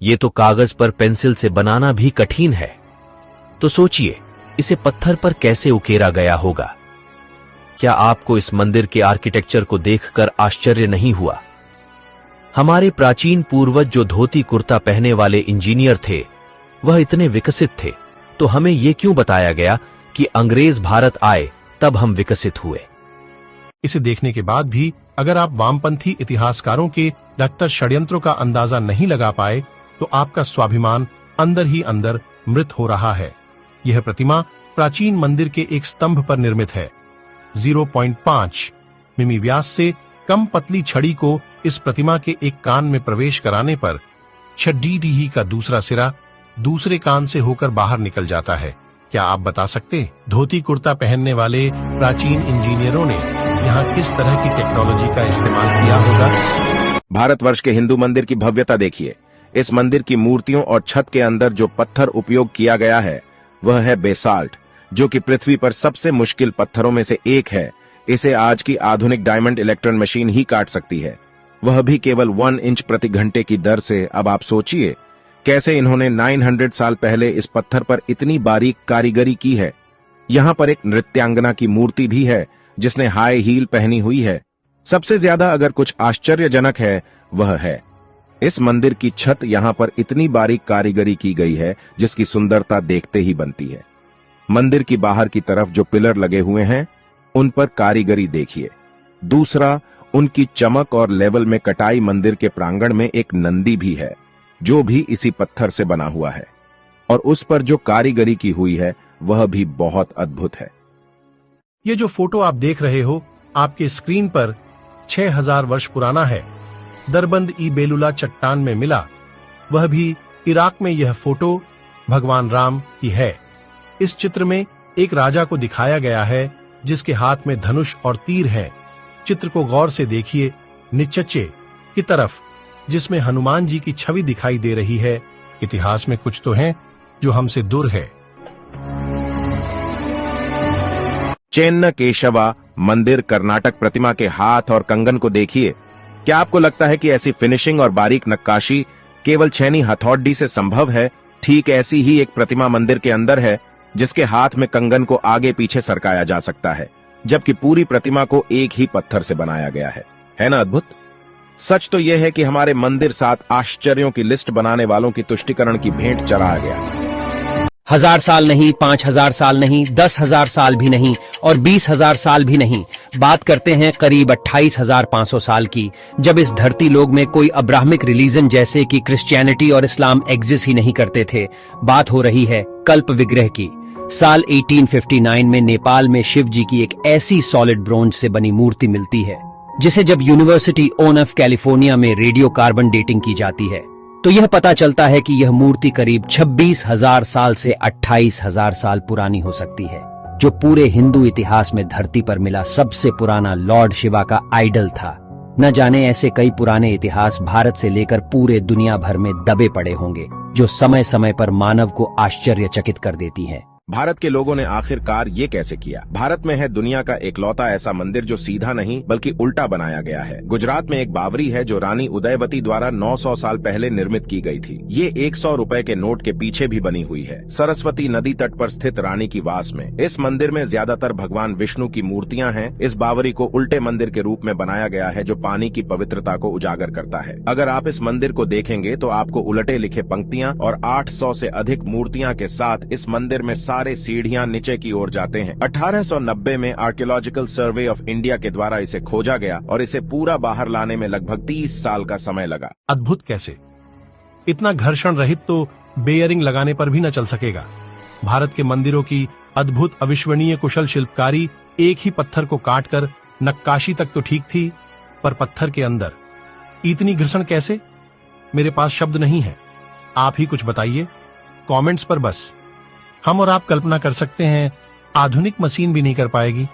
ये तो कागज पर पेंसिल से बनाना भी कठिन है, तो सोचिए इसे पत्थर पर कैसे उकेरा गया होगा। क्या आपको इस मंदिर के आर्किटेक्चर को देखकर आश्चर्य नहीं हुआ? हमारे प्राचीन पूर्वज जो धोती कुर्ता पहने वाले इंजीनियर थे, वह इतने विकसित थे, तो हमें यह क्यों बताया गया कि अंग्रेज भारत आए तब हम विकसित हुए? इसे देखने के बाद भी अगर आप वामपंथी इतिहासकारों के डॉक्टर षड्यंत्रों का अंदाजा नहीं लगा पाए, तो आपका स्वाभिमान अंदर ही अंदर मृत हो रहा है। यह प्रतिमा प्राचीन मंदिर के एक स्तंभ पर निर्मित है। 0.5 मिमी व्यास से कम पतली छड़ी को इस प्रतिमा के एक कान में प्रवेश कराने पर छड़ी का दूसरा सिरा दूसरे कान से होकर बाहर निकल जाता है। क्या आप बता सकते धोती कुर्ता पहनने वाले प्राचीन इंजीनियरों ने यहाँ किस तरह की टेक्नोलॉजी का इस्तेमाल किया होगा? भारतवर्ष के हिंदू मंदिर की भव्यता देखिए। इस मंदिर की मूर्तियों और छत के अंदर जो पत्थर उपयोग किया गया है वह है बेसाल्ट, जो कि पृथ्वी पर सबसे मुश्किल पत्थरों में से एक है। इसे आज की आधुनिक डायमंड इलेक्ट्रॉन मशीन ही काट सकती है, वह भी केवल 1 इंच प्रति घंटे की दर से। अब आप सोचिए कैसे इन्होंने 900 साल पहले इस पत्थर पर इतनी बारीक कारीगरी की है। यहाँ पर एक नृत्यांगना की मूर्ति भी है जिसने हाई हील पहनी हुई है। सबसे ज्यादा अगर कुछ आश्चर्यजनक है वह है इस मंदिर की छत। यहाँ पर इतनी बारीक कारीगरी की गई है जिसकी सुंदरता देखते ही बनती है। मंदिर की बाहर की तरफ जो पिलर लगे हुए हैं उन पर कारीगरी देखिए। दूसरा, उनकी चमक और लेवल में कटाई। मंदिर के प्रांगण में एक नंदी भी है जो भी इसी पत्थर से बना हुआ है, और उस पर जो कारीगरी की हुई है वह भी बहुत अद्भुत है। ये जो फोटो आप देख रहे हो आपके स्क्रीन पर 6000 वर्ष पुराना है। दरबंद ई बेलुला चट्टान में मिला। वह भी इराक में। यह फोटो भगवान राम की है। इस चित्र में एक राजा को दिखाया गया है जिसके हाथ में धनुष और तीर है। चित्र को गौर से देखिए नीचे की तरफ, जिसमें हनुमान जी की छवि दिखाई दे रही है। इतिहास में कुछ तो है जो हमसे दूर है। चेन्न केशवा मंदिर कर्नाटक प्रतिमा के हाथ और कंगन को देखिए। क्या आपको लगता है कि ऐसी फिनिशिंग और बारीक नक्काशी केवल छेनी हथौड़ी से संभव है? ठीक ऐसी ही एक प्रतिमा मंदिर के अंदर है जिसके हाथ में कंगन को आगे पीछे सरकाया जा सकता है, जबकि पूरी प्रतिमा को एक ही पत्थर से बनाया गया है ना अद्भुत? सच तो यह है कि हमारे मंदिर 7 आश्चर्यों की लिस्ट बनाने वालों की तुष्टिकरण की भेंट चढ़ा गया। 1000 साल नहीं, 5000 साल नहीं, 10,000 साल भी नहीं और 20,000 साल भी नहीं। बात करते हैं करीब 28,500 साल की, जब इस धरती लोक में कोई अब्राहमिक रिलीजन जैसे कि क्रिश्चियनिटी और इस्लाम एग्जिस्ट ही नहीं करते थे। बात हो रही है कल्प विग्रह की। साल 1859 में नेपाल में शिव जी की एक ऐसी सॉलिड ब्रोंज से बनी मूर्ति मिलती है जिसे जब यूनिवर्सिटी ऑफ कैलिफोर्निया में रेडियो कार्बन डेटिंग की जाती है तो यह पता चलता है कि यह मूर्ति करीब 26,000 साल से 28,000 साल पुरानी हो सकती है, जो पूरे हिंदू इतिहास में धरती पर मिला सबसे पुराना लॉर्ड शिवा का आइडल था। न जाने ऐसे कई पुराने इतिहास भारत से लेकर पूरे दुनिया भर में दबे पड़े होंगे जो समय समय पर मानव को आश्चर्यचकित कर देती हैं। भारत के लोगों ने आखिरकार ये कैसे किया? भारत में है दुनिया का एकलौता ऐसा मंदिर जो सीधा नहीं बल्कि उल्टा बनाया गया है। गुजरात में एक बावरी है जो रानी उदयवती द्वारा 900 साल पहले निर्मित की गई थी। ये 100 रुपए के नोट के पीछे भी बनी हुई है, सरस्वती नदी तट पर स्थित रानी की वास में। इस मंदिर में ज्यादातर भगवान विष्णु की मूर्तियां हैं। इस बावरी को उल्टे मंदिर के रूप में बनाया गया है जो पानी की पवित्रता को उजागर करता है। अगर आप इस मंदिर को देखेंगे तो आपको उलटे लिखे पंक्तियां और 800 से अधिक मूर्तियां के साथ इस मंदिर में सारे सीढ़ियां नीचे की ओर जाते हैं। 1890 में आर्कियोलॉजिकल सर्वे ऑफ इंडिया के द्वारा इसे खोजा गया और इसे पूरा बाहर लाने में लगभग 30 साल का समय लगा। अद्भुत कैसे? इतना घर्षण रहित तो बेयरिंग लगाने पर भी न चल सकेगा। भारत के मंदिरों की अद्भुत अविश्वनीय कुशल शिल्पकारी एक ही पत्थर को काटकर नक्काशी तक तो ठीक थी, पर पत्थर के अंदर इतनी घर्षण कैसे? मेरे पास शब्द नहीं है। आप ही कुछ बताइए कमेंट्स पर। बस हम और आप कल्पना कर सकते हैं, आधुनिक मशीन भी नहीं कर पाएगी।